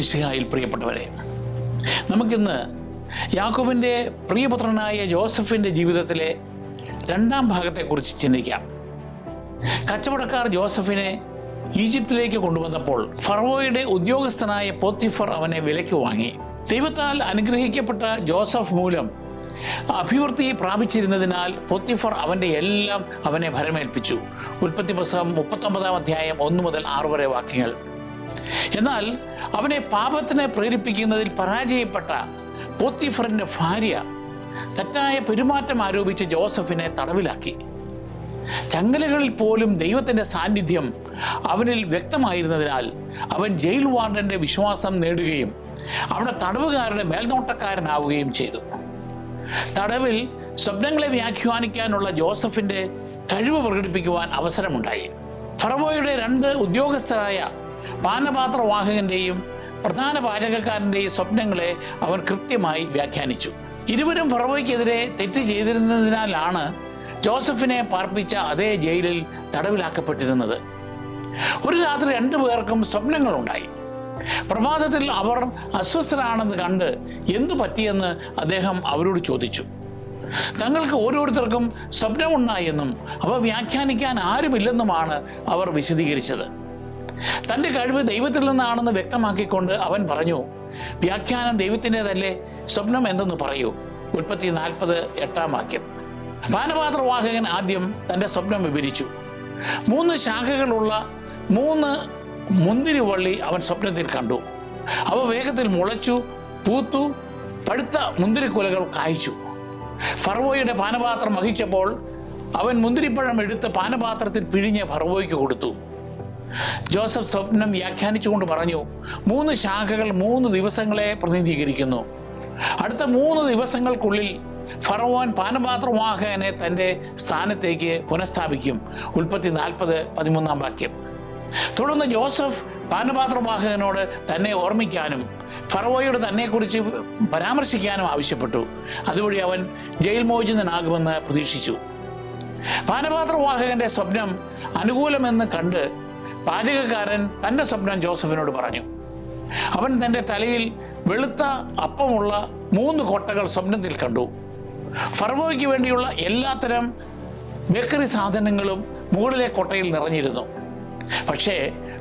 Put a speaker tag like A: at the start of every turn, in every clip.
A: മിശിഹായിൽ പ്രിയപ്പെട്ടവരെ, നമുക്കിന്ന് യാക്കോബിൻ്റെ പ്രിയപുത്രനായ ജോസഫിൻ്റെ ജീവിതത്തിലെ രണ്ടാം ഭാഗത്തെക്കുറിച്ച് ചിന്തിക്കാം. കച്ചവടക്കാർ ജോസഫിനെ ഈജിപ്തിലേക്ക് കൊണ്ടുവന്നപ്പോൾ ഫറവോയുടെ ഉദ്യോഗസ്ഥനായ പോത്തിഫർ അവനെ വിലയ്ക്ക് വാങ്ങി. ദൈവത്താൽ അനുഗ്രഹിക്കപ്പെട്ട ജോസഫ് മൂലം അഭിവൃദ്ധി പ്രാപിച്ചിരുന്നതിനാൽ പോത്തിഫർ അവൻ്റെ എല്ലാം അവനെ ഭരമേൽപ്പിച്ചു. ഉൽപ്പത്തി പുസ്തകം 39 അധ്യായം 1 മുതൽ 6 വരെ വാക്യങ്ങൾ. എന്നാൽ അവനെ പാപത്തിന് പ്രേരിപ്പിക്കുന്നതിൽ പരാജയപ്പെട്ട പോത്തിഫറിൻ്റെ ഭാര്യ തെറ്റായ പെരുമാറ്റം ആരോപിച്ച് ജോസഫിനെ തടവിലാക്കി. ചങ്ങലകളിൽ പോലും ദൈവത്തിൻ്റെ സാന്നിധ്യം അവനിൽ വ്യക്തമായിരുന്നതിനാൽ അവൻ ജയിൽ വാർഡൻ്റെ വിശ്വാസം നേടുകയും അവിടെ തടവുകാരുടെ മേൽനോട്ടക്കാരനാവുകയും ചെയ്തു. തടവിൽ സ്വപ്നങ്ങളെ വ്യാഖ്യാനിക്കാനുള്ള ജോസഫിൻ്റെ കഴിവ് പ്രകടിപ്പിക്കുവാൻ അവസരമുണ്ടായി. ഫറവോയുടെ 2 ഉദ്യോഗസ്ഥരായ പാനപാത്രവാഹകന്റെയും പ്രധാന പാചകക്കാരൻ്റെയും സ്വപ്നങ്ങളെ അവൻ കൃത്യമായി വ്യാഖ്യാനിച്ചു. ഇരുവരും ഫറവോയ്ക്കെതിരെ തെറ്റ് ചെയ്തിരുന്നതിനാലാണ് ജോസഫിനെ പാർപ്പിച്ച അതേ ജയിലിൽ തടവിലാക്കപ്പെട്ടിരുന്നത്. ഒരു രാത്രി 2 പേർക്കും സ്വപ്നങ്ങളുണ്ടായി. പ്രഭാതത്തിൽ അവർ അസ്വസ്ഥരാണെന്ന് കണ്ട് എന്തു പറ്റിയെന്ന് അദ്ദേഹം അവരോട് ചോദിച്ചു. തങ്ങൾക്ക് ഓരോരുത്തർക്കും സ്വപ്നമുണ്ടായെന്നും അവ വ്യാഖ്യാനിക്കാൻ ആരുമില്ലെന്നുമാണ് അവർ വിശദീകരിച്ചത്. തൻ്റെ കഴിവ് ദൈവത്തിൽ നിന്നാണെന്ന് വ്യക്തമാക്കിക്കൊണ്ട് അവൻ പറഞ്ഞു, വ്യാഖ്യാനം ദൈവത്തിൻ്റെതല്ലേ, സ്വപ്നം എന്തെന്ന് പറയൂ. ഉൽപ്പത്തി 40:8 വാക്യം. പാനപാത്രവാഹകൻ ആദ്യം തൻ്റെ സ്വപ്നം വിവരിച്ചു. 3 ശാഖകളുള്ള 3 മുന്തിരിവള്ളി അവൻ സ്വപ്നത്തിൽ കണ്ടു. അവ വേഗത്തിൽ മുളച്ചു, പൂത്തു, പഴുത്ത മുന്തിരിക്കുലകൾ കായ്ച്ചു. ഫറവോയുടെ പാനപാത്രം വഹിച്ചപ്പോൾ അവൻ മുന്തിരിപ്പഴം എടുത്ത് പാനപാത്രത്തിൽ പിഴിഞ്ഞ് ഫറവോയ്ക്ക് കൊടുത്തു. ജോസഫ് സ്വപ്നം വ്യാഖ്യാനിച്ചുകൊണ്ട് പറഞ്ഞു, 3 ശാഖകൾ 3 ദിവസങ്ങളെ പ്രതിനിധീകരിക്കുന്നു. അടുത്ത 3 ദിവസങ്ങൾക്കുള്ളിൽ ഫറവോൻ പാനപാത്രവാഹകനെ തൻ്റെ സ്ഥാനത്തേക്ക് പുനഃസ്ഥാപിക്കും. ഉൽപ്പത്തി 40:13 വാക്യം. തുടർന്ന് ജോസഫ് പാനപാത്രവാഹകനോട് തന്നെ ഓർമ്മിക്കാനും ഫറവോയോട് തന്നെക്കുറിച്ച് പരാമർശിക്കാനും ആവശ്യപ്പെട്ടു. അതുവഴി അവൻ ജയിൽ മോചിതനാകുമെന്ന് പ്രതീക്ഷിച്ചു. പാനപാത്രവാഹകന്റെ സ്വപ്നം അനുകൂലമെന്ന് കണ്ട് പാചകക്കാരൻ തൻ്റെ സ്വപ്നം ജോസഫിനോട് പറഞ്ഞു. അവൻ തൻ്റെ തലയിൽ വെളുത്ത അപ്പമുള്ള 3 കൊട്ടകൾ സ്വപ്നത്തിൽ കണ്ടു. ഫറവോയ്ക്ക് വേണ്ടിയുള്ള എല്ലാത്തരം ബേക്കറി സാധനങ്ങളും മുകളിലെ കൊട്ടയിൽ നിറഞ്ഞിരുന്നു. പക്ഷേ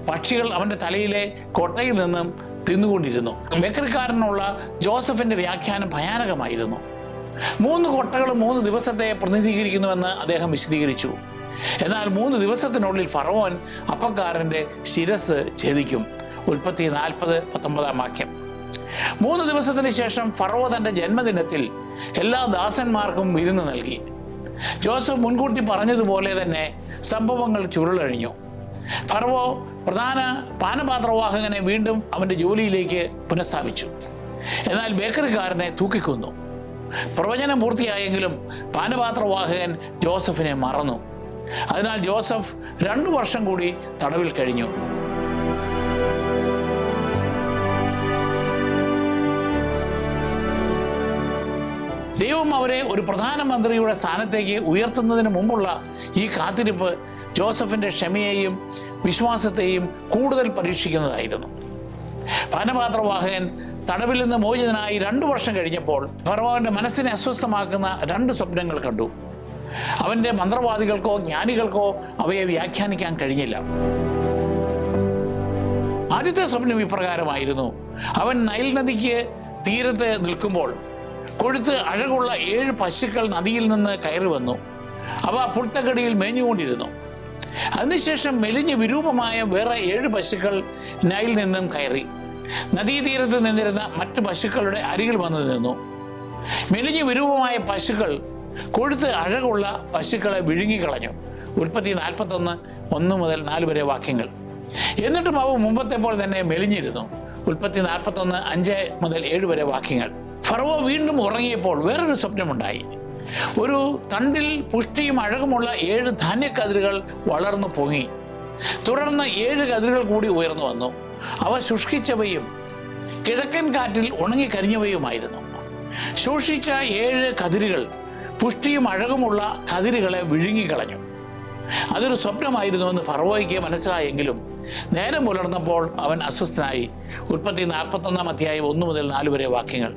A: പക്ഷികൾ അവൻ്റെ തലയിലെ കൊട്ടയിൽ നിന്നും തിന്നുകൊണ്ടിരുന്നു. ബേക്കറിക്കാരനുള്ള ജോസഫിൻ്റെ വ്യാഖ്യാനം ഭയാനകമായിരുന്നു. 3 കൊട്ടകളും 3 ദിവസത്തെ പ്രതിനിധീകരിക്കുന്നുവെന്ന് അദ്ദേഹം വിശദീകരിച്ചു. എന്നാൽ 3 ദിവസത്തിനുള്ളിൽ ഫറവോൻ അപ്പക്കാരൻ്റെ ശിരസ് ഛേദിക്കും. ഉൽപ്പത്തി 40:19 വാക്യം. 3 ദിവസത്തിന് ശേഷം ഫറവോ തൻ്റെ ജന്മദിനത്തിൽ എല്ലാ ദാസന്മാർക്കും വിരുന്ന് നൽകി. ജോസഫ് മുൻകൂട്ടി പറഞ്ഞതുപോലെ തന്നെ സംഭവങ്ങൾ ചുരുളഴിഞ്ഞു. ഫറവോ പ്രധാന പാനപാത്രവാഹകനെ വീണ്ടും അവൻ്റെ ജോലിയിലേക്ക് പുനഃസ്ഥാപിച്ചു. എന്നാൽ ബേക്കറിക്കാരനെ തൂക്കിക്കൊന്നു. പ്രവചനം പൂർത്തിയായെങ്കിലും പാനപാത്രവാഹകൻ ജോസഫിനെ മറന്നു. അതിനാൽ ജോസഫ് 2 വർഷം കൂടി തടവിൽ കഴിഞ്ഞു. ദൈവം അവരെ ഒരു പ്രധാനമന്ത്രിയുടെ സ്ഥാനത്തേക്ക് ഉയർത്തുന്നതിന് മുമ്പുള്ള ഈ കാത്തിരിപ്പ് ജോസഫിൻ്റെ ക്ഷമയെയും വിശ്വാസത്തെയും കൂടുതൽ പരീക്ഷിക്കുന്നതായിരുന്നു. പാനപാത്രവാഹകൻ തടവിൽ നിന്ന് മോചിതനായി 2 വർഷം കഴിഞ്ഞപ്പോൾ ഫറവോന്റെ മനസ്സിനെ അസ്വസ്ഥമാക്കുന്ന 2 സ്വപ്നങ്ങൾ കണ്ടു. അവൻ്റെ മന്ത്രവാദികൾക്കോ ജ്ഞാനികൾക്കോ അവയെ വ്യാഖ്യാനിക്കാൻ കഴിഞ്ഞില്ല. ആദ്യത്തെ സ്വപ്നം ഇപ്രകാരമായിരുന്നു. അവൻ നൈൽ നദിക്ക് തീരത്ത് നിൽക്കുമ്പോൾ കൊഴുത്ത് അഴകുള്ള 7 പശുക്കൾ നദിയിൽ നിന്ന് കയറി വന്നു. അവ പുൽത്തകടിയിൽ മേഞ്ഞുകൊണ്ടിരുന്നു. അതിനുശേഷം മെലിഞ്ഞ് വിരൂപമായ വേറെ 7 പശുക്കൾ നൈൽ നിന്നും കയറി നദീതീരത്ത് നിന്നിരുന്ന മറ്റു പശുക്കളുടെ അരികിൽ വന്നു നിന്നു. മെലിഞ്ഞ് വിരൂപമായ പശുക്കൾ കൊഴുത്ത് അഴകുള്ള പശുക്കളെ വിഴുങ്ങിക്കളഞ്ഞു. ഉൽപ്പത്തി 41:1 മുതൽ 4 വരെ വാക്യങ്ങൾ. എന്നിട്ടും അവ മുമ്പത്തെ പോലെ തന്നെ മെലിഞ്ഞിരുന്നു. ഉൽപ്പത്തി 41:5 മുതൽ 7 വരെ വാക്യങ്ങൾ. ഫറവോ വീണ്ടും ഉറങ്ങിയപ്പോൾ വേറൊരു സ്വപ്നമുണ്ടായി. ഒരു തണ്ടിൽ പുഷ്ടിയും അഴകുമുള്ള 7 ധാന്യക്കതിരുകൾ വളർന്നു പൊങ്ങി. തുടർന്ന് 7 കതിരുകൾ കൂടി ഉയർന്നു വന്നു. അവ ശുഷ്കിച്ചവയും കിഴക്കൻ കാറ്റിൽ ഉണങ്ങിക്കരിഞ്ഞവയുമായിരുന്നു. ശോഷിച്ച 7 കതിരുകൾ പുഷ്ടിയും അഴകുമുള്ള കതിരുകളെ വിഴുങ്ങിക്കളഞ്ഞു. അതൊരു സ്വപ്നമായിരുന്നുവെന്ന് ഫറവോയ്ക്ക് മനസ്സിലായെങ്കിലും നേരം പുലർന്നപ്പോൾ അവൻ അസ്വസ്ഥനായി. ഉൽപ്പത്തി 41 അധ്യായം 1 മുതൽ 4 വരെ വാക്യങ്ങൾ.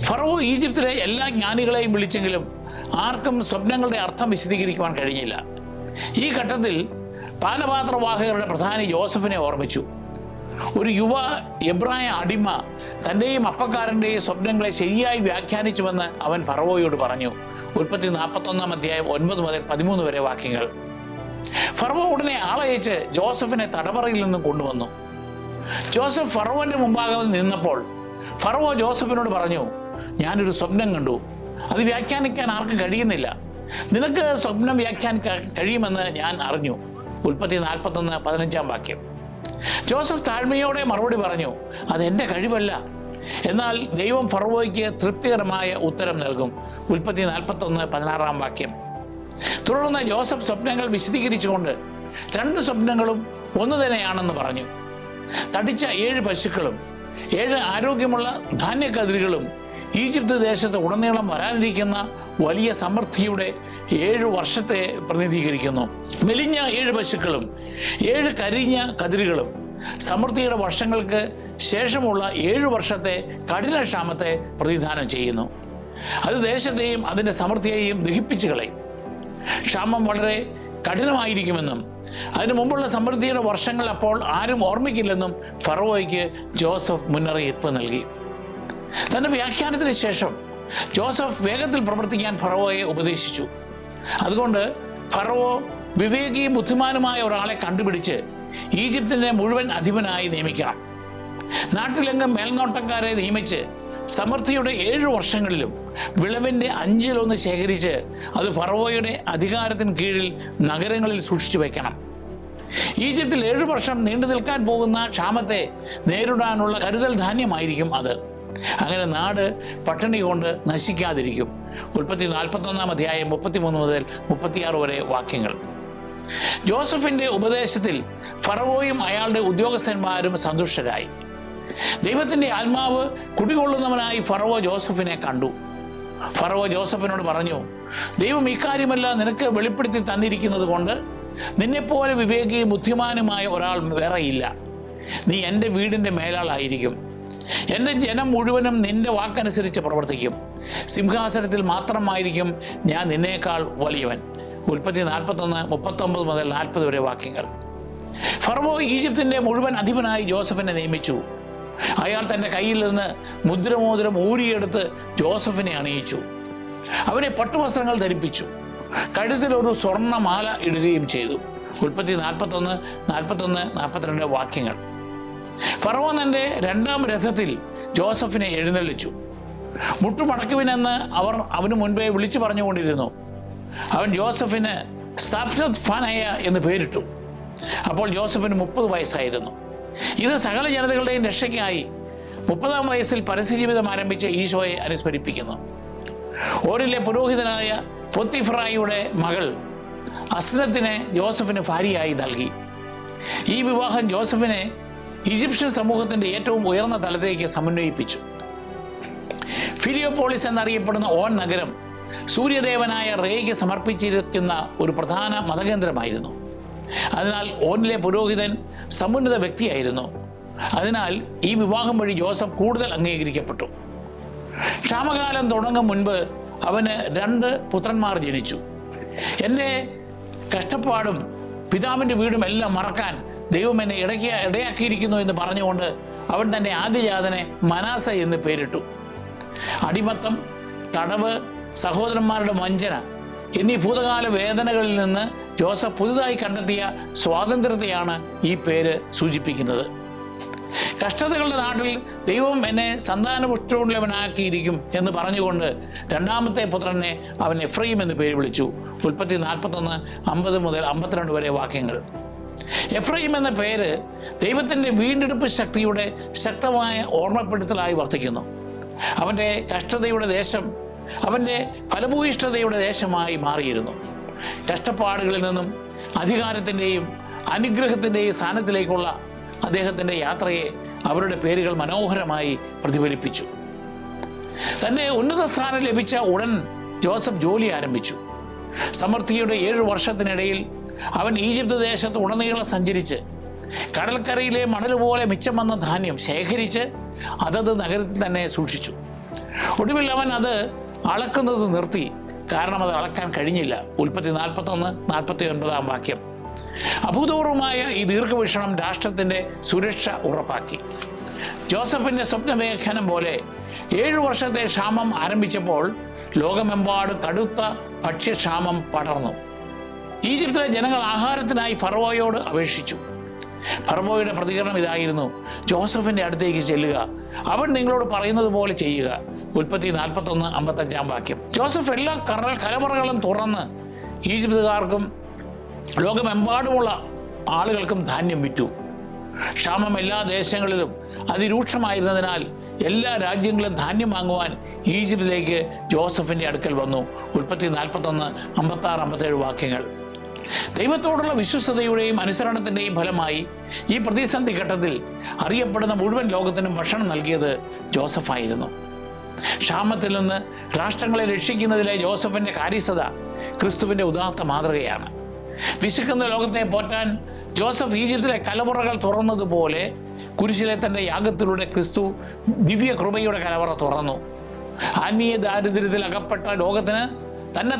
A: ഫറവോ ഈജിപ്തിലെ എല്ലാ ജ്ഞാനികളെയും വിളിച്ചെങ്കിലും ആർക്കും സ്വപ്നങ്ങളുടെ അർത്ഥം വിശദീകരിക്കുവാൻ കഴിഞ്ഞില്ല. ഈ ഘട്ടത്തിൽ പാനപാത്രവാഹകരുടെ പ്രധാനി യോസഫിനെ ഓർമ്മിച്ചു. ഒരു യുവ എബ്രായ അടിമ തൻ്റെയും അപ്പക്കാരൻ്റെയും സ്വപ്നങ്ങളെ ശരിയായി വ്യാഖ്യാനിച്ചുവെന്ന് അവൻ ഫറവോയോട് പറഞ്ഞു. ഉൽപ്പത്തി 41 അധ്യായം 9 മുതൽ 13 വരെ വാക്യങ്ങൾ. ഫറവോ ഉടനെ ആളയച്ച് ജോസഫിനെ തടവറയിൽ നിന്നും കൊണ്ടുവന്നു. ജോസഫ് ഫറവോന്റെ മുമ്പാകെ നിന്നപ്പോൾ ഫറവോ ജോസഫിനോട് പറഞ്ഞു, ഞാനൊരു സ്വപ്നം കണ്ടു, അത് വ്യാഖ്യാനിക്കാൻ ആർക്കും കഴിയുന്നില്ല. നിനക്ക് സ്വപ്നം വ്യാഖ്യാനിക്കാൻ കഴിയുമെന്ന് ഞാൻ അറിഞ്ഞു. ഉൽപ്പത്തി 41 15 വാക്യം. ജോസഫ് താഴ്മയോടെ മറുപടി പറഞ്ഞു, അതെൻ്റെ കഴിവല്ല, എന്നാൽ ദൈവം ഫറവോയ്ക്ക് തൃപ്തികരമായ ഉത്തരം നൽകും. ഉൽപ്പത്തി 41 16 വാക്യം. തുടർന്ന് ജോസഫ് സ്വപ്നങ്ങൾ വിശദീകരിച്ചുകൊണ്ട് 2 സ്വപ്നങ്ങളും ഒന്ന് തന്നെയാണെന്ന് പറഞ്ഞു. തടിച്ച 7 പശുക്കളും 7 ആരോഗ്യമുള്ള ധാന്യക്കതിരുകളും ഈജിപ്ത് ദേശത്ത് ഉടനീളം വരാനിരിക്കുന്ന വലിയ സമൃദ്ധിയുടെ 7 വർഷത്തെ പ്രതിനിധീകരിക്കുന്നു. മെലിഞ്ഞ 7 പശുക്കളും 7 കരിഞ്ഞ കതിരുകളും സമൃദ്ധിയുടെ വർഷങ്ങൾക്ക് ശേഷമുള്ള 7 വർഷത്തെ കഠിനക്ഷാമത്തെ പ്രതിനിധാനം ചെയ്യുന്നു. അത് ദേശത്തെയും അതിൻ്റെ സമൃദ്ധിയെയും ദഹിപ്പിച്ചു കളയും. ക്ഷാമം വളരെ കഠിനമായിരിക്കുമെന്നും അതിനു മുമ്പുള്ള സമൃദ്ധിയുടെ വർഷങ്ങൾ അപ്പോൾ ആരും ഓർമ്മിക്കില്ലെന്നും ഫറവോയ്ക്ക് ജോസഫ് മുന്നറിയിപ്പ് നൽകി. തൻ്റെ വ്യാഖ്യാനത്തിന് ശേഷം ജോസഫ് വേഗത്തിൽ പ്രവർത്തിക്കാൻ ഫറവോയെ ഉപദേശിച്ചു. അതുകൊണ്ട് ഫറവോ വിവേകിയും ബുദ്ധിമാനുമായ ഒരാളെ കണ്ടുപിടിച്ച് ഈജിപ്തിൻ്റെ മുഴുവൻ അധിപനായി നിയമിക്കണം. നാട്ടിലെങ്ങും മേൽനോട്ടക്കാരെ നിയമിച്ച് സമൃദ്ധിയുടെ 7 വർഷങ്ങളിലും വിളവിൻ്റെ 1/5 ശേഖരിച്ച് അത് ഫറവോയുടെ അധികാരത്തിന് കീഴിൽ നഗരങ്ങളിൽ സൂക്ഷിച്ചു വയ്ക്കണം. ഈജിപ്തിൽ 7 വർഷം നീണ്ടു നിൽക്കാൻ പോകുന്ന ക്ഷാമത്തെ നേരിടാനുള്ള കരുതൽ ധാന്യമായിരിക്കും അത്. അങ്ങനെ നാട് പട്ടിണി കൊണ്ട് നശിക്കാതിരിക്കും. ഉൽപ്പത്തി 41 അധ്യായം 33 മുതൽ 36 വരെ വാക്യങ്ങൾ. ജോസഫിൻ്റെ ഉപദേശത്തിൽ ഫറവോയും അയാളുടെ ഉദ്യോഗസ്ഥന്മാരും സന്തുഷ്ടരായി. ദൈവത്തിൻ്റെ ആത്മാവ് കുടികൊള്ളുന്നവനായി ഫറവോ ജോസഫിനെ കണ്ടു. ഫറവോ ജോസഫിനോട് പറഞ്ഞു, ദൈവം ഇക്കാര്യമെല്ലാം നിനക്ക് വെളിപ്പെടുത്തി തന്നിരിക്കുന്നത് കൊണ്ട് നിന്നെപ്പോലെ വിവേകിയും ബുദ്ധിമാനുമായ ഒരാൾ വേറെയില്ല. നീ എൻ്റെ വീടിൻ്റെ മേലാളായിരിക്കും. എൻ്റെ ജനം മുഴുവനും നിന്റെ വാക്കനുസരിച്ച് പ്രവർത്തിക്കും. സിംഹാസനത്തിൽ മാത്രമായിരിക്കും ഞാൻ നിന്നേക്കാൾ വലിയവൻ. ഉൽപ്പത്തി 41 39 മുതൽ 40 വരെ വാക്യങ്ങൾ. ഫറവോ ഈജിപ്തിൻ്റെ മുഴുവൻ അധിപനായി ജോസഫിനെ നിയമിച്ചു. അയാൾ തൻ്റെ കയ്യിൽ നിന്ന് മുദ്രമോതിരം ഊരിയെടുത്ത് ജോസഫിനെ അണിയിച്ചു. അവനെ പട്ടുവസ്ത്രങ്ങൾ ധരിപ്പിച്ചു. കഴുത്തിൽ ഒരു സ്വർണ്ണമാല ഇടുകയും ചെയ്തു. ഉൽപ്പത്തി 41 41 42 വാക്യങ്ങൾ. ഫറവോ തൻ്റെ 2ാം രഥത്തിൽ ജോസഫിനെ എഴുന്നള്ളിച്ചു. മുട്ടുമടക്കുവിനെന്ന് അവർ അവന് മുൻപേ വിളിച്ചു പറഞ്ഞുകൊണ്ടിരുന്നു. അവൻ ജോസഫിന് സാഫ്നത്ത് ഫാനയ എന്ന് പേരിട്ടു. അപ്പോൾ ജോസഫിന് 30 വയസ്സായിരുന്നു. ഇത് സകല ജനതകളുടെയും രക്ഷയ്ക്കായി 30-ാം വയസ്സിൽ പരസ്യജീവിതം ആരംഭിച്ച ഈശോയെ അനുസ്മരിപ്പിക്കുന്നു. ഓരിലെ പുരോഹിതനായ പൊത്തിഫറായിയുടെ മകൾ അസ്നത്തിനെ ജോസഫിന് ഭാര്യയായി നൽകി. ഈ വിവാഹം ജോസഫിനെ ഈജിപ്ഷ്യൻ സമൂഹത്തിൻ്റെ ഏറ്റവും ഉയർന്ന തലത്തിലേക്ക് സമന്വയിപ്പിച്ചു. ഫിലിയോപോളിസ് എന്നറിയപ്പെടുന്ന ഓൻ നഗരം സൂര്യദേവനായ റേയ്ക്ക് സമർപ്പിച്ചിരിക്കുന്ന ഒരു പ്രധാന മതകേന്ദ്രമായിരുന്നു. അതിനാൽ ഓനിലെ പുരോഹിതൻ സമുന്നത വ്യക്തിയായിരുന്നു. അതിനാൽ ഈ വിവാഹം വഴി ജോസഫ് കൂടുതൽ അംഗീകരിക്കപ്പെട്ടു. ക്ഷാമകാലം തുടങ്ങും മുൻപ് അവന് 2 പുത്രന്മാർ ജനിച്ചു. എൻ്റെ കഷ്ടപ്പാടും പിതാവിൻ്റെ വീടും എല്ലാം മറക്കാൻ ദൈവം എന്നെ ഇടയാക്കിയിരിക്കുന്നു എന്ന് പറഞ്ഞുകൊണ്ട് അവൻ തൻ്റെ ആദ്യജാതനെ മനാസ എന്ന് പേരിട്ടു. അടിമത്തം, തടവ്, സഹോദരന്മാരുടെ വഞ്ചന എന്നീ ഭൂതകാല വേദനകളിൽ നിന്ന് ജോസഫ് പുതുതായി കണ്ടെത്തിയ സ്വാതന്ത്ര്യത്തെയാണ് ഈ പേര് സൂചിപ്പിക്കുന്നത്. കഷ്ടതകളുടെ നാട്ടിൽ ദൈവം എന്നെ സന്താനപുഷ്ടമുള്ളവനാക്കിയിരിക്കും എന്ന് പറഞ്ഞുകൊണ്ട് 2ാമത്തെ പുത്രനെ അവൻ എഫ്രൈം എന്ന് പേര് വിളിച്ചു. ഉൽപ്പത്തി 41 50 മുതൽ 52 വരെ വാക്യങ്ങൾ. എഫ്രൈം എന്ന പേര് ദൈവത്തിൻ്റെ വീണ്ടെടുപ്പ് ശക്തിയുടെ ശക്തമായ ഓർമ്മപ്പെടുത്തലായി വർത്തിക്കുന്നു. അവൻ്റെ കഷ്ടതയുടെ ദേശം അവൻ്റെ ഫലഭൂയിഷ്ഠതയുടെ ദേശമായി മാറിയിരുന്നു. കഷ്ടപ്പാടുകളിൽ നിന്നും അധികാരത്തിൻ്റെയും അനുഗ്രഹത്തിൻ്റെയും സ്ഥാനത്തിലേക്കുള്ള അദ്ദേഹത്തിൻ്റെ യാത്രയെ അവരുടെ പേരുകൾ മനോഹരമായി പ്രതിഫലിപ്പിച്ചു. തൻ്റെ ഉന്നത സ്ഥാനം ലഭിച്ച ഉടൻ ജോസഫ് ജോലി ആരംഭിച്ചു. സമൃദ്ധിയുടെ 7 വർഷത്തിനിടയിൽ അവൻ ഈജിപ്ത് ദേശത്ത് ഉടനീളം സഞ്ചരിച്ച് കടൽക്കരയിലെ മണൽ പോലെ മിച്ചം വന്ന ധാന്യം ശേഖരിച്ച് അതത് നഗരത്തിൽ തന്നെ സൂക്ഷിച്ചു. ഒടുവിൽ അവൻ അത് അളക്കുന്നത് നിർത്തി, കാരണം അത് അളക്കാൻ കഴിഞ്ഞില്ല. ഉൽപ്പത്തി 41-49 വാക്യം. അഭൂതപൂർവമായ ഈ ദീർഘവീക്ഷണം രാഷ്ട്രത്തിൻ്റെ സുരക്ഷ ഉറപ്പാക്കി. ജോസഫിൻ്റെ സ്വപ്നവ്യാഖ്യാനം പോലെ 7 വർഷത്തെ ക്ഷാമം ആരംഭിച്ചപ്പോൾ ലോകമെമ്പാടും കടുത്ത ഭക്ഷ്യക്ഷാമം പടർന്നു. ഈജിപ്തിലെ ജനങ്ങൾ ആഹാരത്തിനായി ഫറവോയോട് അപേക്ഷിച്ചു. ഫറവോയുടെ പ്രതികരണം ഇതായിരുന്നു: ജോസഫിൻ്റെ അടുത്തേക്ക് ചെല്ലുക, അവൻ നിങ്ങളോട് പറയുന്നത് പോലെ ചെയ്യുക. ഉൽപ്പത്തി 41-55 വാക്യം. ജോസഫ് എല്ലാ കലവറകളും തുറന്ന് ഈജിപ്തുകാർക്കും ലോകമെമ്പാടുമുള്ള ആളുകൾക്കും ധാന്യം വിറ്റു. ക്ഷാമം എല്ലാ ദേശങ്ങളിലും അതിരൂക്ഷമായിരുന്നതിനാൽ എല്ലാ രാജ്യങ്ങളും ധാന്യം വാങ്ങുവാൻ ഈജിപ്തിലേക്ക് ജോസഫിൻ്റെ അടുക്കൽ വന്നു. ഉൽപ്പത്തി 41-56-57 വാക്യങ്ങൾ. ദൈവത്തോടുള്ള വിശ്വസ്തതയുടെയും അനുസരണത്തിൻ്റെയും ഫലമായി ഈ പ്രതിസന്ധി ഘട്ടത്തിൽ അറിയപ്പെടുന്ന മുഴുവൻ ലോകത്തിനും ഭക്ഷണം നൽകിയത് ജോസഫായിരുന്നു. ക്ഷാമത്തിൽ നിന്ന് രാഷ്ട്രങ്ങളെ രക്ഷിക്കുന്നതിലെ ജോസഫിൻ്റെ കാര്യസ്ഥത ക്രിസ്തുവിൻ്റെ ഉദാത്ത മാതൃകയാണ്. വിശക്കുന്ന ലോകത്തെ പോറ്റാൻ ജോസഫ് ഈജിപ്തിലെ കലവറകൾ തുറന്നതുപോലെ കുരിശിലെ തൻ്റെ യാഗത്തിലൂടെ ക്രിസ്തു ദിവ്യ കൃപയുടെ കലവറ തുറന്നു. ആത്മീയ ദാരിദ്ര്യത്തിൽ അകപ്പെട്ട ലോകത്തിന്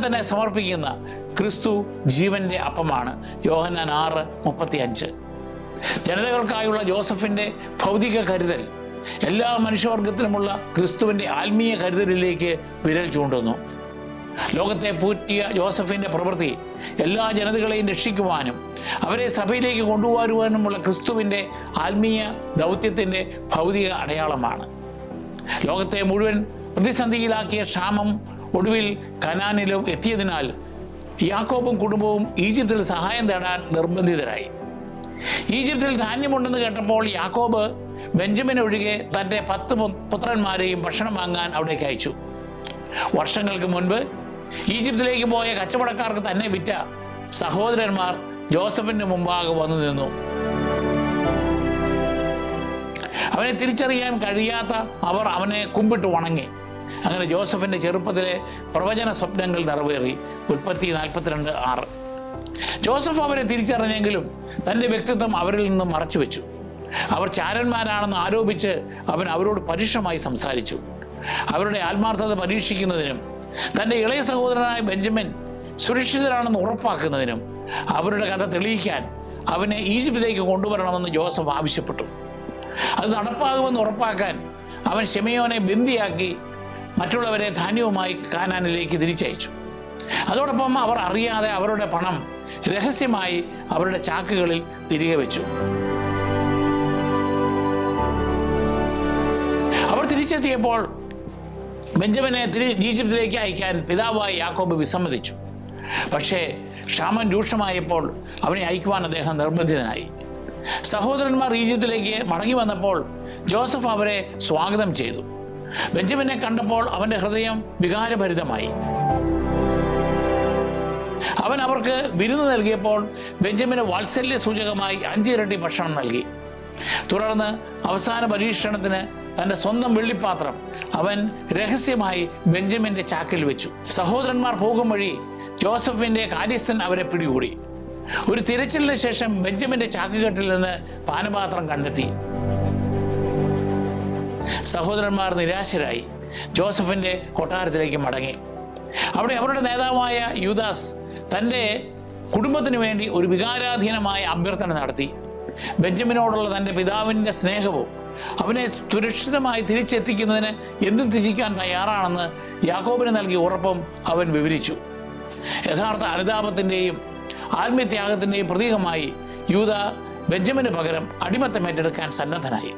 A: തന്നെ സമർപ്പിക്കുന്ന ക്രിസ്തു ജീവൻ്റെ അപ്പമാണ്. യോഹന്നാൻ 6:35. ജനതകൾക്കായുള്ള ജോസഫിൻ്റെ ഭൗതിക കരുതൽ എല്ലാ മനുഷ്യവർഗത്തിനുമുള്ള ക്രിസ്തുവിൻ്റെ ആത്മീയ കരുതലിലേക്ക് വിരൽ ചൂണ്ടുന്നു. ലോകത്തെ പൂറ്റിയ ജോസഫിൻ്റെ പ്രവൃത്തി എല്ലാ ജനതകളെയും രക്ഷിക്കുവാനും അവരെ സഭയിലേക്ക് കൊണ്ടുവരുവാനുമുള്ള ക്രിസ്തുവിൻ്റെ ആത്മീയ ദൗത്യത്തിൻ്റെ ഭൗതിക അടയാളമാണ്. ലോകത്തെ മുഴുവൻ പ്രതിസന്ധിയിലാക്കിയ ക്ഷാമം ഒടുവിൽ കനാനിലും എത്തിയതിനാൽ യാക്കോബും കുടുംബവും ഈജിപ്തിൽ സഹായം തേടാൻ നിർബന്ധിതരായി. ഈജിപ്തിൽ ധാന്യമുണ്ടെന്ന് കേട്ടപ്പോൾ യാക്കോബ് ബെഞ്ചമിൻ ഒഴികെ തൻ്റെ 10 പുത്രന്മാരെയും ഭക്ഷണം വാങ്ങാൻ അവിടേക്ക് അയച്ചു. വർഷങ്ങൾക്ക് മുൻപ് ഈജിപ്തിലേക്ക് പോയ കച്ചവടക്കാർക്ക് തന്നെ വിറ്റ സഹോദരന്മാർ ജോസഫിൻ്റെ മുമ്പാകെ വന്നു നിന്നു. അവനെ തിരിച്ചറിയാൻ കഴിയാത്ത അവർ അവനെ കുമ്പിട്ട് വണങ്ങി. അങ്ങനെ ജോസഫിൻ്റെ ചെറുപ്പത്തിലെ പ്രവചന സ്വപ്നങ്ങൾ നിറവേറി. ഉൽപ്പത്തി 42:6. ജോസഫ് അവരെ തിരിച്ചറിഞ്ഞെങ്കിലും തൻ്റെ വ്യക്തിത്വം അവരിൽ നിന്നും മറച്ചു വെച്ചു. അവർ ചാരന്മാരാണെന്ന് ആരോപിച്ച് അവൻ അവരോട് പരുഷമായി സംസാരിച്ചു. അവരുടെ ആത്മാർത്ഥത പരീക്ഷിക്കുന്നതിനും തൻ്റെ ഇളയ സഹോദരനായ ബെഞ്ചമിൻ സുരക്ഷിതരാണെന്ന് ഉറപ്പാക്കുന്നതിനും അവരുടെ കഥ തെളിയിക്കാൻ അവനെ ഈജിപ്തിലേക്ക് കൊണ്ടുവരണമെന്ന് ജോസഫ് ആവശ്യപ്പെട്ടു. അത് നടപ്പാകുമെന്ന് ഉറപ്പാക്കാൻ അവൻ ശിമെയോനെ ബന്ദിയാക്കി മറ്റുള്ളവരെ ധാന്യവുമായി കാനാനിലേക്ക് തിരിച്ചയച്ചു. അതോടൊപ്പം അവർ അറിയാതെ അവരുടെ പണം രഹസ്യമായി അവരുടെ ചാക്കുകളിൽ തിരികെ വെച്ചു. അവർ തിരിച്ചെത്തിയപ്പോൾ ബെഞ്ചമിനെ ഈജിപ്തിലേക്ക് അയക്കാൻ പിതാവായ യാക്കോബ് വിസമ്മതിച്ചു. പക്ഷേ ക്ഷാമം രൂക്ഷമായപ്പോൾ അവനെ അയക്കുവാൻ അദ്ദേഹം നിർബന്ധിതനായി. സഹോദരന്മാർ ഈജിപ്തിലേക്ക് മടങ്ങി വന്നപ്പോൾ ജോസഫ് അവരെ സ്വാഗതം ചെയ്തു. ബെഞ്ചമിനെ കണ്ടപ്പോൾ അവൻ്റെ ഹൃദയം വികാരഭരിതമായി. അവൻ അവർക്ക് വിരുന്ന് നൽകിയപ്പോൾ ബെഞ്ചമിന് വാത്സല്യ സൂചകമായി 5 ഇരട്ടി ഭക്ഷണം നൽകി. തുടർന്ന് അവസാന പരീക്ഷണത്തിന് തൻ്റെ സ്വന്തം വെള്ളിപ്പാത്രം അവൻ രഹസ്യമായി ബെഞ്ചമിൻ്റെ ചാക്കിൽ വെച്ചു. സഹോദരന്മാർ പോകും വഴി ജോസഫിൻ്റെ കാര്യസ്ഥൻ അവരെ പിടികൂടി. ഒരു തിരച്ചിലിന് ശേഷം ബെഞ്ചമിൻ്റെ ചാക്കുകെട്ടിൽ നിന്ന് പാനപാത്രം കണ്ടെത്തി. സഹോദരന്മാർ നിരാശരായി ജോസഫിൻ്റെ കൊട്ടാരത്തിലേക്ക് മടങ്ങി. അവിടെ അവരുടെ നേതാവായ യൂദാസ് തൻ്റെ കുടുംബത്തിന് വേണ്ടി ഒരു വികാരാധീനമായ അഭ്യർത്ഥന നടത്തി. ബെഞ്ചമിനോടുള്ള തൻ്റെ പിതാവിൻ്റെ സ്നേഹവും അവനെ സുരക്ഷിതമായി തിരിച്ചെത്തിക്കുന്നതിന് എന്തും ത്യജിക്കാൻ തയ്യാറാണെന്ന് യാക്കോബിന് നൽകിയ ഉറപ്പും അവൻ വിവരിച്ചു. യഥാർത്ഥ അനുതാപത്തിൻ്റെയും ആത്മത്യാഗത്തിൻ്റെയും പ്രതീകമായി യൂദ ബെഞ്ചമിന് പകരം അടിമത്തം ഏറ്റെടുക്കാൻ സന്നദ്ധനായി.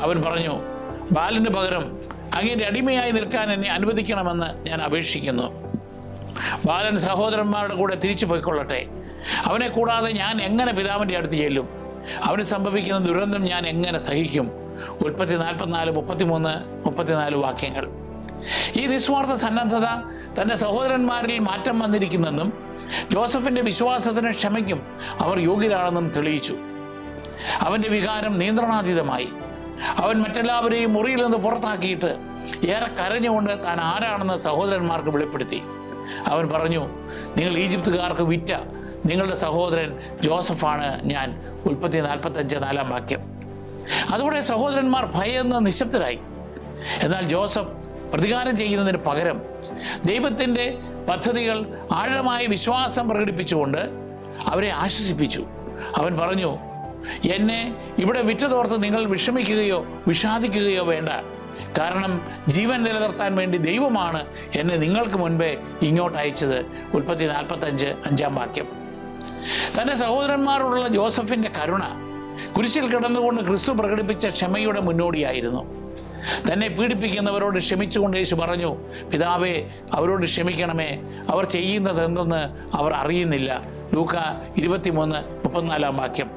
A: അവൻ പറഞ്ഞു, ബാലന് പകരം അങ്ങയുടെ അടിമയായി നിൽക്കാൻ എന്നെ അനുവദിക്കണമെന്ന് ഞാൻ അപേക്ഷിക്കുന്നു. ബാലൻ സഹോദരന്മാരുടെ കൂടെ തിരിച്ചു പോയിക്കൊള്ളട്ടെ. അവനെ കൂടാതെ ഞാൻ എങ്ങനെ പിതാവിൻ്റെ അടുത്ത് ചെല്ലും? അവന് സംഭവിക്കുന്ന ദുരന്തം ഞാൻ എങ്ങനെ സഹിക്കും? ഉൽപ്പത്തി 44-33-34 വാക്യങ്ങൾ. ഈ നിസ്വാർത്ഥ സന്നദ്ധത തൻ്റെ സഹോദരന്മാരിൽ മാറ്റം വന്നിരിക്കുന്നെന്നും ജോസഫിൻ്റെ വിശ്വാസത്തിന് ക്ഷമയ്ക്കും അവർ യോഗ്യരാണെന്നും തെളിയിച്ചു. അവൻ്റെ വികാരം നിയന്ത്രണാതീതമായി. അവൻ മറ്റെല്ലാവരെയും മുറിയിൽ നിന്ന് പുറത്താക്കിയിട്ട് ഏറെ കരഞ്ഞുകൊണ്ട് താൻ ആരാണെന്ന് സഹോദരന്മാർക്ക് വെളിപ്പെടുത്തി. അവൻ പറഞ്ഞു, നിങ്ങൾ ഈജിപ്തുകാർക്ക് വിറ്റ നിങ്ങളുടെ സഹോദരൻ ജോസഫാണ് ഞാൻ. ഉൽപ്പത്തി 45:4. അതോടെ സഹോദരന്മാർ ഭയന്ന് നിശബ്ദരായി. എന്നാൽ ജോസഫ് പ്രതികാരം ചെയ്യുന്നതിന് പകരം ദൈവത്തിൻ്റെ പദ്ധതികൾ ആഴമായ വിശ്വാസം പ്രകടിപ്പിച്ചുകൊണ്ട് അവരെ ആശ്വസിപ്പിച്ചു. അവൻ പറഞ്ഞു, എന്നെ ഇവിടെ വിറ്റുതോർത്ത് നിങ്ങൾ വിഷമിക്കുകയോ വിഷാദിക്കുകയോ വേണ്ട. കാരണം ജീവൻ നിലനിർത്താൻ വേണ്ടി ദൈവമാണ് എന്നെ നിങ്ങൾക്ക് മുൻപേ ഇങ്ങോട്ട് അയച്ചത്. ഉൽപ്പത്തി 45:5. തൻ്റെ സഹോദരന്മാരോടുള്ള ജോസഫിൻ്റെ കരുണ കുരിശിൽ കിടന്നുകൊണ്ട് ക്രിസ്തു പ്രകടിപ്പിച്ച ക്ഷമയുടെ മുന്നോടിയായിരുന്നു. തന്നെ പീഡിപ്പിക്കുന്നവരോട് ക്ഷമിച്ചുകൊണ്ട് യേശു പറഞ്ഞു, പിതാവേ, അവരോട് ക്ഷമിക്കണമേ, അവർ ചെയ്യുന്നത് എന്തെന്ന് അവർ അറിയുന്നില്ല. ലൂക്ക 23:34.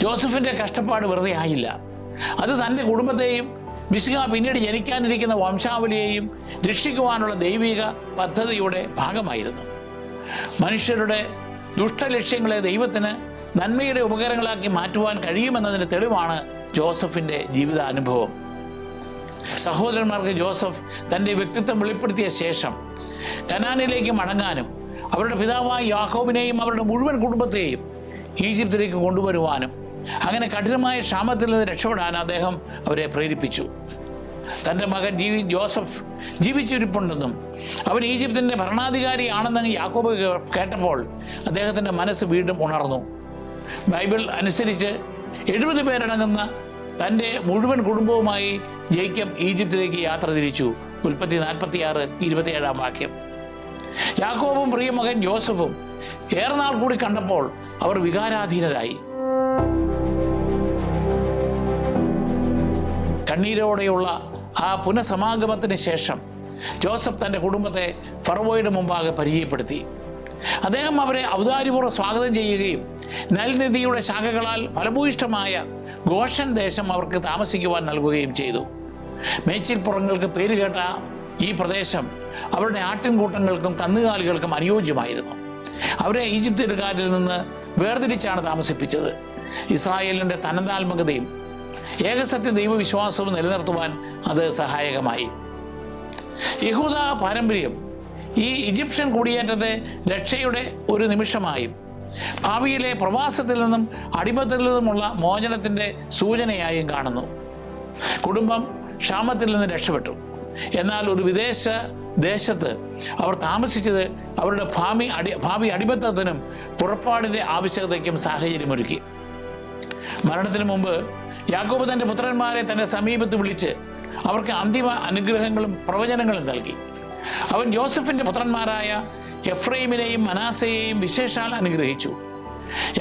A: ജോസഫിൻ്റെ കഷ്ടപ്പാട് വെറുതെ ആയില്ല. അത് തൻ്റെ കുടുംബത്തെയും മിശിഹ പിന്നീട് ജനിക്കാനിരിക്കുന്ന വംശാവലിയെയും രക്ഷിക്കുവാനുള്ള ദൈവിക പദ്ധതിയുടെ ഭാഗമായിരുന്നു. മനുഷ്യരുടെ ദുഷ്ടലക്ഷ്യങ്ങളെ ദൈവത്തിന് നന്മയുടെ ഉപകരണങ്ങളാക്കി മാറ്റുവാൻ കഴിയുമെന്നതിന് തെളിവാണ് ജോസഫിൻ്റെ ജീവിതാനുഭവം. സഹോദരന്മാർക്ക് ജോസഫ് തൻ്റെ വ്യക്തിത്വം വെളിപ്പെടുത്തിയ ശേഷം കനാനിലേക്ക് മടങ്ങാനും അവരുടെ പിതാവായ യാക്കോബിനെയും അവരുടെ മുഴുവൻ കുടുംബത്തെയും ഈജിപ്തിലേക്ക് കൊണ്ടുവരുവാനും അങ്ങനെ കഠിനമായ ക്ഷാമത്തിൽ നിന്ന് രക്ഷപ്പെടാൻ അദ്ദേഹം അവരെ പ്രേരിപ്പിച്ചു. തൻ്റെ മകൻ ജോസഫ് ജീവിച്ചിരിപ്പുണ്ടെന്നും അവൻ ഈജിപ്തിൻ്റെ ഭരണാധികാരിയാണെന്ന് യാക്കോബ് കേട്ടപ്പോൾ അദ്ദേഹത്തിൻ്റെ മനസ്സ് വീണ്ടും ഉണർന്നു. ബൈബിൾ അനുസരിച്ച് 70 പേരടങ്ങുന്ന തൻ്റെ മുഴുവൻ കുടുംബവുമായി ജേക്കബ് ഈജിപ്തിലേക്ക് യാത്ര തിരിച്ചു. ഉൽപ്പത്തി 46:27. യാക്കോബും പ്രിയമകൻ ജോസഫും ഏറെ നാൾ കൂടി കണ്ടപ്പോൾ അവർ വികാരാധീനരായി. കണ്ണീരോടെയുള്ള ആ പുനഃസമാഗമത്തിന് ശേഷം ജോസഫ് തൻ്റെ കുടുംബത്തെ ഫറവോയുടെ മുമ്പാകെ പരിചയപ്പെടുത്തി. അദ്ദേഹം അവരെ ഔദാര്യപൂർവ്വം സ്വാഗതം ചെയ്യുകയും നൈൽ നദിയുടെ ശാഖകളാൽ ഫലഭൂയിഷ്ഠമായ ഗോഷൻ ദേശം അവർക്ക് താമസിക്കുവാൻ നൽകുകയും ചെയ്തു. മേച്ചിൽപ്പുറങ്ങൾക്ക് പേരുകേട്ട ഈ പ്രദേശം അവരുടെ ആട്ടിൻകൂട്ടങ്ങൾക്കും കന്നുകാലികൾക്കും അനുയോജ്യമായിരുന്നു. അവരെ ഈജിപ്തുകാരിൽ നിന്ന് വേർതിരിച്ചാണ് താമസിപ്പിച്ചത്. ഇസ്രായേലിൻ്റെ തനതാത്മകതയും ഏകസത്യ ദൈവവിശ്വാസവും നിലനിർത്തുവാൻ അത് സഹായകമായി. യഹൂദ പാരമ്പര്യം ഈ ഈജിപ്ഷ്യൻ കുടിയേറ്റത്തെ രക്ഷയുടെ ഒരു നിമിഷമായും ഭാവിയിലെ പ്രവാസത്തിൽ നിന്നും അടിമത്തിൽ നിന്നുമുള്ള മോചനത്തിൻ്റെ സൂചനയായും കാണുന്നു. കുടുംബം ക്ഷാമത്തിൽ നിന്ന് രക്ഷപ്പെട്ടു. എന്നാൽ ഒരു വിദേശ ദേശത്ത് അവർ താമസിച്ചത് അവരുടെ ഭാവി അടിമത്തത്തിനും പുറപ്പാടിൻ്റെ ആവശ്യകതയ്ക്കും സാഹചര്യമൊരുക്കി. മരണത്തിന് മുമ്പ് യാക്കോബ് തൻ്റെ പുത്രന്മാരെ തൻ്റെ സമീപത്ത് വിളിച്ച് അവർക്ക് അന്തിമ അനുഗ്രഹങ്ങളും പ്രവചനങ്ങളും നൽകി. അവൻ ജോസഫിൻ്റെ പുത്രന്മാരായ എഫ്രൈമിനെയും മനാസയെയും വിശേഷാൽ അനുഗ്രഹിച്ചു.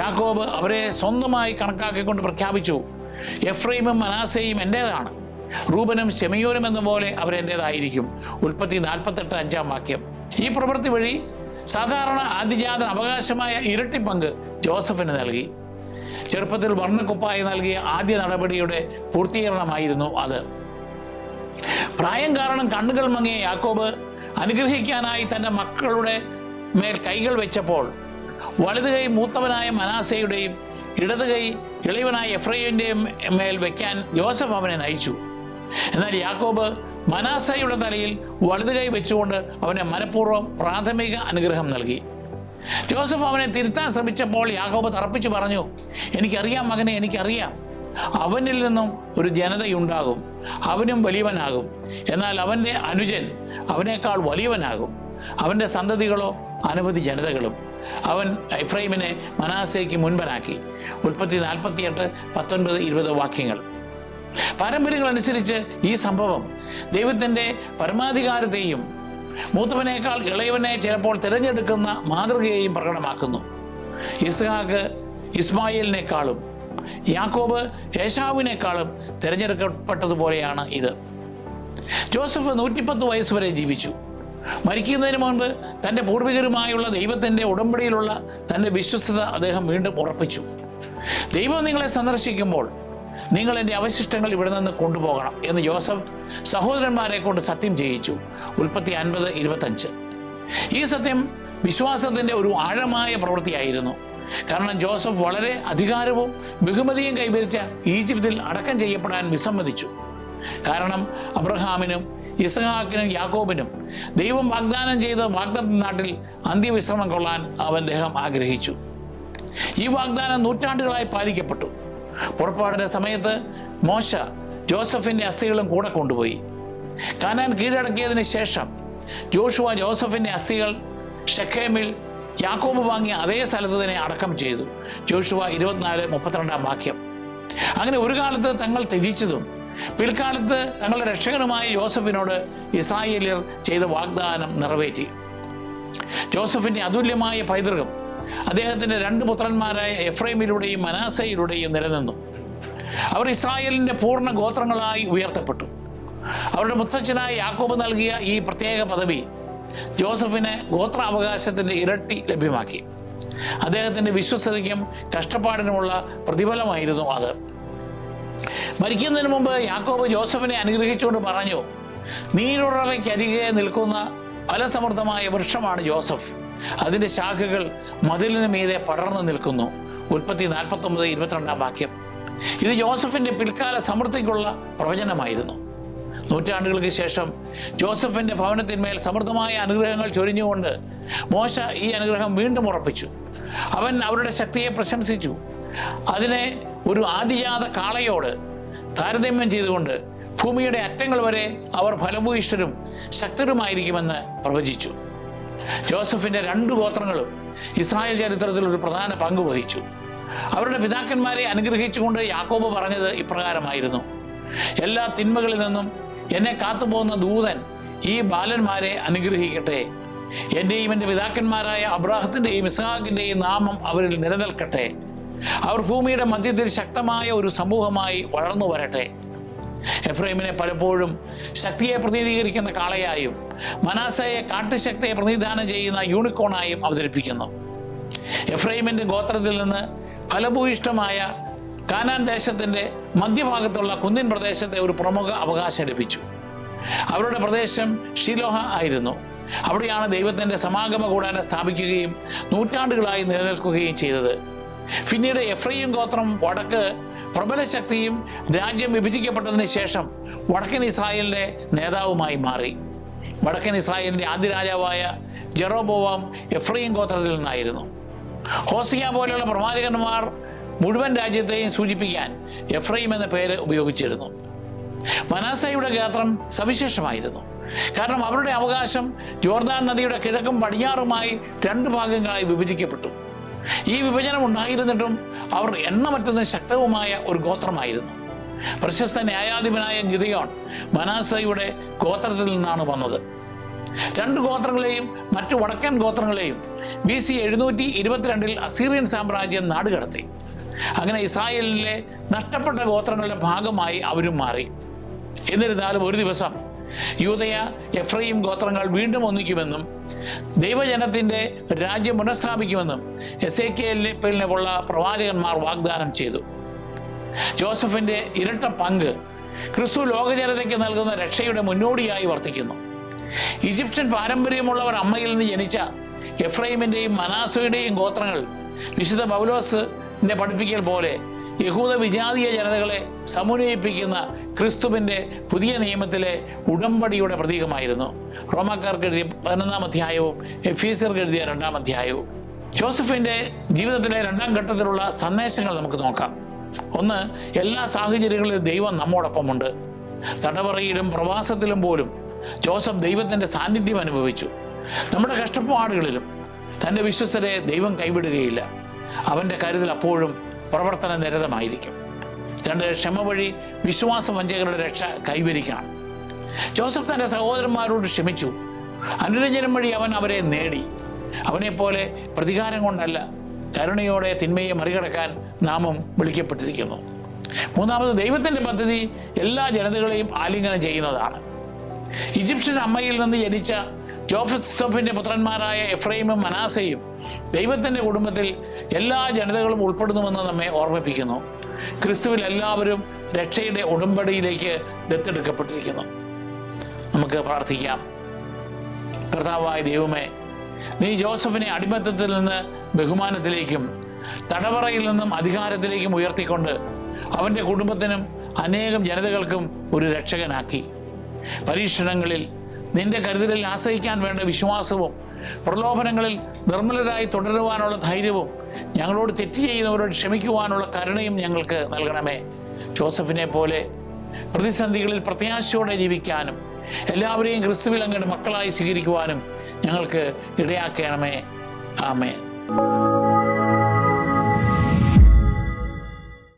A: യാക്കോബ് അവരെ സ്വന്തമായി കണക്കാക്കിക്കൊണ്ട് പ്രഖ്യാപിച്ചു, എഫ്രൈമും മനാസയും എൻ്റേതാണ്, റൂബനും ശെമയോനും എന്ന പോലെ അവരെൻ്റേതായിരിക്കും. ഉൽപ്പത്തി 48:5. ഈ പ്രവൃത്തി വഴി സാധാരണ ആദ്യജാതൻ അവകാശമായ ഇരട്ടി പങ്ക് ജോസഫിന് നൽകി. ചെറുപ്പത്തിൽ വർണ്ണക്കുപ്പായി നൽകിയ ആദ്യ നടപടിയുടെ പൂർത്തീകരണമായിരുന്നു അത്. പ്രായം കാരണം കണ്ണുകൾ മങ്ങിയ യാക്കോബ് അനുഗ്രഹിക്കാനായി തൻ്റെ മക്കളുടെ മേൽ കൈകൾ വെച്ചപ്പോൾ വലത് കൈ മൂത്തവനായ മനാസയുടെയും ഇടത് കൈ ഇളയവനായ എഫ്രൈമിൻ്റെയും മേൽ വയ്ക്കാൻ ജോസഫ് അവനെ നയിച്ചു. എന്നാൽ യാക്കോബ് മനാസയുടെ തലയിൽ വലത് കൈ വെച്ചുകൊണ്ട് അവനെ മനഃപൂർവ്വം പ്രാഥമിക അനുഗ്രഹം നൽകി. ജോസഫ് അവനെ തിരുത്താൻ ശ്രമിച്ചപ്പോൾ യാക്കോബ് തറപ്പിച്ചു പറഞ്ഞു, എനിക്കറിയാം മകനെ, എനിക്കറിയാം. അവനിൽ നിന്നും ഒരു ജനതയുണ്ടാകും, അവനും വലിയവനാകും. എന്നാൽ അവൻ്റെ അനുജൻ അവനേക്കാൾ വലിയവനാകും, അവൻ്റെ സന്തതികളോ അനവധി ജനതകളും. അവൻ എഫ്രൈമിനെ മനാസയ്ക്ക് മുൻപനാക്കി. ഉൽപ്പത്തി 48:19-20. പാരമ്പര്യങ്ങളനുസരിച്ച് ഈ സംഭവം ദൈവത്തിൻ്റെ പരമാധികാരത്തെയും മൂത്തവനേക്കാൾ ഇളയവനെ ചിലപ്പോൾ തിരഞ്ഞെടുക്കുന്ന മാതൃകയെയും പ്രകടമാക്കുന്നു. ഇസ്ഹാക്ക് ഇസ്മായിലിനേക്കാളും യാക്കോബ് ഏശാവിനേക്കാളും തിരഞ്ഞെടുക്കപ്പെട്ടതുപോലെയാണ് ഇത്. ജോസഫ് 110 വയസ്സ് വരെ ജീവിച്ചു. മരിക്കുന്നതിന് മുൻപ് തൻ്റെ പൂർവികരുമായുള്ള ദൈവത്തിൻ്റെ ഉടമ്പടിയിലുള്ള തൻ്റെ വിശ്വസ്തത അദ്ദേഹം വീണ്ടും ഉറപ്പിച്ചു. ദൈവം നിങ്ങളെ സന്ദർശിക്കുമ്പോൾ നിങ്ങൾ എൻ്റെ അവശിഷ്ടങ്ങൾ ഇവിടെ നിന്ന് കൊണ്ടുപോകണം എന്ന് ജോസഫ് സഹോദരന്മാരെ കൊണ്ട് സത്യം ചെയ്യിച്ചു. ഉൽപ്പത്തി 50:25. ഈ സത്യം വിശ്വാസത്തിൻ്റെ ഒരു ആഴമായ പ്രവൃത്തിയായിരുന്നു. കാരണം ജോസഫ് വളരെ അധികാരവും ബഹുമതിയും കൈവരിച്ച ഈജിപ്തിൽ അടക്കം ചെയ്യപ്പെടാൻ വിസമ്മതിച്ചു. കാരണം അബ്രഹാമിനും ഇസ്ഹാക്കിനും യാക്കോബിനും ദൈവം വാഗ്ദാനം ചെയ്ത വാഗ്ദത്ത നാട്ടിൽ അന്ത്യവിശ്രമം കൊള്ളാൻ അവൻ ദേഹം ആഗ്രഹിച്ചു. ഈ വാഗ്ദാനം നൂറ്റാണ്ടുകളായി പാലിക്കപ്പെട്ടു. പുറപ്പാടിൻ്റെ സമയത്ത് മോശ ജോസഫിൻ്റെ അസ്ഥികളും കൂടെ കൊണ്ടുപോയി. കാനാൻ കീഴടക്കിയതിന് ശേഷം ജോഷുവ ജോസഫിൻ്റെ അസ്ഥികൾ ഷെഖേമിൽ യാക്കോബ് വാങ്ങിയ അതേ സ്ഥലത്ത് തന്നെ അടക്കം ചെയ്തു. ജോഷുവ 24:32 വാക്യം. അങ്ങനെ ഒരു കാലത്ത് തങ്ങൾ ത്യജിച്ചതും പിൽക്കാലത്ത് തങ്ങളുടെ രക്ഷകനുമായ യോസഫിനോട് ഇസ്രായേല്യർ ചെയ്ത വാഗ്ദാനം നിറവേറ്റി. ജോസഫിൻ്റെ അതുല്യമായ പൈതൃകം അദ്ദേഹത്തിൻ്റെ 2 പുത്രന്മാരായ എഫ്രൈമിലൂടെയും മനാസയിലൂടെയും നിലനിന്നു. അവർ ഇസ്രായേലിൻ്റെ പൂർണ്ണ ഗോത്രങ്ങളായി ഉയർത്തപ്പെട്ടു. അവരുടെ മുത്തച്ഛനായ യാക്കോബ് നൽകിയ ഈ പ്രത്യേക പദവി ജോസഫിന് ഗോത്രാവകാശത്തിൻ്റെ ഇരട്ടി ലഭ്യമാക്കി. അദ്ദേഹത്തിൻ്റെ വിശ്വസ്തതയ്ക്കും കഷ്ടപ്പാടിനുമുള്ള പ്രതിഫലമായിരുന്നു അത്. മരിക്കുന്നതിന് മുമ്പ് യാക്കോബ് ജോസഫിനെ അനുഗ്രഹിച്ചുകൊണ്ട് പറഞ്ഞു, നീരുറവയ്ക്കരികെ നിൽക്കുന്ന ഫലസമൃദ്ധമായ വൃക്ഷമാണ് ജോസഫ്. അതിൻ്റെ ശാഖകൾ മതിലിന് മീതെ പടർന്നു നിൽക്കുന്നു. ഉൽപ്പത്തി 49:22 വാക്യം. ഇത് ജോസഫിൻ്റെ പിൽക്കാല സമൃദ്ധിക്കുള്ള പ്രവചനമായിരുന്നു. നൂറ്റാണ്ടുകൾക്ക് ശേഷം ജോസഫിൻ്റെ ഭവനത്തിന്മേൽ സമൃദ്ധമായ അനുഗ്രഹങ്ങൾ ചൊരിഞ്ഞുകൊണ്ട് മോശ ഈ അനുഗ്രഹം വീണ്ടും ഉറപ്പിച്ചു. അവൻ അവരുടെ ശക്തിയെ പ്രശംസിച്ചു. അതിനെ ഒരു ആദിജാത കാളയോട് താരതമ്യം ചെയ്തുകൊണ്ട് ഭൂമിയുടെ അറ്റങ്ങൾ വരെ അവർ ഫലഭൂയിഷ്ഠരും ശക്തരുമായിരിക്കുമെന്ന് പ്രവചിച്ചു. ജോസഫിൻ്റെ 2 ഗോത്രങ്ങളും ഇസ്രായേൽ ചരിത്രത്തിൽ ഒരു പ്രധാന പങ്ക് വഹിച്ചു. അവരുടെ പിതാക്കന്മാരെ അനുഗ്രഹിച്ചുകൊണ്ട് യാക്കോബ് പറഞ്ഞത് ഇപ്രകാരമായിരുന്നു: എല്ലാ തിന്മകളിൽ നിന്നും എന്നെ കാത്തുപോകുന്ന ദൂതൻ ഈ ബാലന്മാരെ അനുഗ്രഹിക്കട്ടെ. എൻ്റെയും എൻ്റെ പിതാക്കന്മാരായ അബ്രാഹത്തിൻ്റെയും ഇസ്ഹാക്കിൻ്റെയും നാമം അവരിൽ നിലനിൽക്കട്ടെ. അവർ ഭൂമിയുടെ മധ്യത്തിൽ ശക്തമായ ഒരു സമൂഹമായി വളർന്നു വരട്ടെ. എഫ്രൈമിനെ പലപ്പോഴും ശക്തിയെ പ്രതിനിധീകരിക്കുന്ന കാളയായും മനാസയെ കാട്ടുശക്തിയെ പ്രതിനിധാനം ചെയ്യുന്ന യൂണിക്കോണായും അവതരിപ്പിക്കുന്നു. എഫ്രൈമിൻ്റെ ഗോത്രത്തിൽ നിന്ന് ഫലഭൂയിഷ്ഠമായ കാനാൻ ദേശത്തിൻ്റെ മധ്യഭാഗത്തുള്ള കുന്നിൻ പ്രദേശത്തെ ഒരു പ്രമുഖ അവകാശം ലഭിച്ചു. അവരുടെ പ്രദേശം ഷിലോഹ ആയിരുന്നു. അവിടെയാണ് ദൈവത്തിൻ്റെ സമാഗമ കൂടാരം സ്ഥാപിക്കുകയും നൂറ്റാണ്ടുകളായി നിലനിൽക്കുകയും ചെയ്തത്. പിന്നീട് എഫ്രൈം ഗോത്രം വടക്ക് പ്രബല ശക്തിയും രാജ്യം വിഭജിക്കപ്പെട്ടതിന് ശേഷം വടക്കൻ ഇസ്രായേലിൻ്റെ നേതാവുമായി മാറി. വടക്കൻ ഇസ്രായേലിൻ്റെ ആദ്യ രാജാവായ ജെറോബോവാം എഫ്രൈം ഗോത്രത്തിൽ നിന്നായിരുന്നു. ഹോസിയ പോലെയുള്ള പ്രവാചകന്മാർ മുഴുവൻ രാജ്യത്തെയും സൂചിപ്പിക്കാൻ എഫ്രൈം എന്ന പേര് ഉപയോഗിച്ചിരുന്നു. മനാസയുടെ ഗോത്രം സവിശേഷമായിരുന്നു. കാരണം അവരുടെ അവകാശം ജോർദാൻ നദിയുടെ കിഴക്കും പടിഞ്ഞാറുമായി 2 ഭാഗങ്ങളായി വിഭജിക്കപ്പെട്ടു. ഈ വിഭജനം ഉണ്ടായിരുന്നിട്ടും അവർ എണ്ണമറ്റതും ശക്തവുമായ ഒരു ഗോത്രമായിരുന്നു. പ്രശസ്ത ന്യായാധിപനായ ഗിദെയോൻ മനാസയുടെ ഗോത്രത്തിൽ നിന്നാണ് വന്നത്. 2 ഗോത്രങ്ങളെയും മറ്റു വടക്കൻ ഗോത്രങ്ങളെയും BC 722 അസീറിയൻ സാമ്രാജ്യം നാടുകടത്തി. അങ്ങനെ ഇസ്രായേലിലെ നഷ്ടപ്പെട്ട ഗോത്രങ്ങളുടെ ഭാഗമായി അവരും മാറി. എന്നിരുന്നാലും ഒരു ദിവസം യൂദയ എഫ്രൈം ഗോത്രങ്ങൾ വീണ്ടും ദൈവജനത്തിൻ്റെ രാജ്യം പുനഃസ്ഥാപിക്കുമെന്നും എസേക്കിയേലിനെ പോലുള്ള പ്രവാചകന്മാർ വാഗ്ദാനം ചെയ്തു. ജോസഫിൻ്റെ ഇരട്ട പങ്ക് ക്രിസ്തു ലോകജനതയ്ക്ക് നൽകുന്ന രക്ഷയുടെ മുന്നോടിയായി വർത്തിക്കുന്നു. ഈജിപ്ഷ്യൻ പാരമ്പര്യമുള്ളവർ അമ്മയിൽ നിന്ന് ജനിച്ച എഫ്രൈമിൻ്റെയും മനാസയുടെയും ഗോത്രങ്ങൾ വിശുദ്ധ പൗലോസിൻ്റെ പഠിപ്പിക്കൽ പോലെ യഹൂദ വിജാതീയ ജനതകളെ സമന്വയിപ്പിക്കുന്ന ക്രിസ്തുവിൻ്റെ പുതിയ നിയമത്തിലെ ഉടമ്പടിയുടെ പ്രതീകമായിരുന്നു. റോമാക്കാർക്ക് എഴുതിയ 11-ാം അധ്യായവും എഫീസ്യർക്ക് എഴുതിയ 2-ാം അധ്യായവും. ജോസഫിൻ്റെ ജീവിതത്തിലെ 2ാം ഘട്ടത്തിലുള്ള സന്ദേശങ്ങൾ നമുക്ക് നോക്കാം. ഒന്ന്, എല്ലാ സാഹചര്യങ്ങളിലും ദൈവം നമ്മോടൊപ്പമുണ്ട്. തടവറയിലും പ്രവാസത്തിലും പോലും ജോസഫ് ദൈവത്തിൻ്റെ സാന്നിധ്യം അനുഭവിച്ചു. നമ്മുടെ കഷ്ടപ്പാടുകളിലും തൻ്റെ വിശ്വസ്തരെ ദൈവം കൈവിടുകയില്ല. അവൻ്റെ കരുതൽ അപ്പോഴും പ്രവർത്തന നിരതമായിരിക്കും. 2, ക്ഷമ വഴി വിശ്വാസവഞ്ചകരുടെ രക്ഷ കൈവരിക്കണം. ജോസഫ് തൻ്റെ സഹോദരന്മാരോട് ക്ഷമിച്ചു. അനുരഞ്ജനം വഴി അവൻ അവരെ നേടി. അവനെപ്പോലെ പ്രതികാരം കൊണ്ടല്ല, കരുണയോടെ തിന്മയെ മറികടക്കാൻ നാമും വിളിക്കപ്പെട്ടിരിക്കുന്നു. 3, ദൈവത്തിൻ്റെ പദ്ധതി എല്ലാ ജനതകളെയും ആലിംഗനം ചെയ്യുന്നതാണ്. ഈജിപ്ഷ്യൻ അമ്മയിൽ നിന്ന് ജനിച്ച ജോസഫിൻ്റെ പുത്രന്മാരായ എഫ്രൈമും മനാസയും ദൈവത്തിൻ്റെ കുടുംബത്തിൽ എല്ലാ ജനതകളും ഉൾപ്പെടുന്നുവെന്ന് നമ്മെ ഓർമ്മിപ്പിക്കുന്നു. ക്രിസ്തുവിൽ എല്ലാവരും രക്ഷയുടെ ഉടമ്പടിയിലേക്ക് ദത്തെടുക്കപ്പെട്ടിരിക്കുന്നു. നമുക്ക് പ്രാർത്ഥിക്കാം. കർത്താവായ ദൈവമേ, നീ ജോസഫിനെ അടിമത്തത്തിൽ നിന്ന് ബഹുമാനത്തിലേക്കും തടവറയിൽ നിന്നും അധികാരത്തിലേക്കും ഉയർത്തിക്കൊണ്ട് അവൻ്റെ കുടുംബത്തിനും അനേകം ജനതകൾക്കും ഒരു രക്ഷകനാക്കി. പരീക്ഷണങ്ങളിൽ നിന്റെ കരുതലിൽ ആശ്രയിക്കാൻ വേണ്ട വിശ്വാസവും പ്രലോഭനങ്ങളിൽ നിർമ്മലരായി തുടരുവാനുള്ള ധൈര്യവും ഞങ്ങളോട് തെറ്റ് ചെയ്യുന്നവരോട് ക്ഷമിക്കുവാനുള്ള കരുണയും ഞങ്ങൾക്ക് നൽകണമേ. ജോസഫിനെ പോലെ പ്രതിസന്ധികളിൽ പ്രത്യാശയോടെ ജീവിക്കാനും എല്ലാവരെയും ക്രിസ്തുവിൽ അങ്ങയുടെ മക്കളായി സ്വീകരിക്കുവാനും ഞങ്ങൾക്ക് ഇടയാക്കണമേ. ആമേൻ.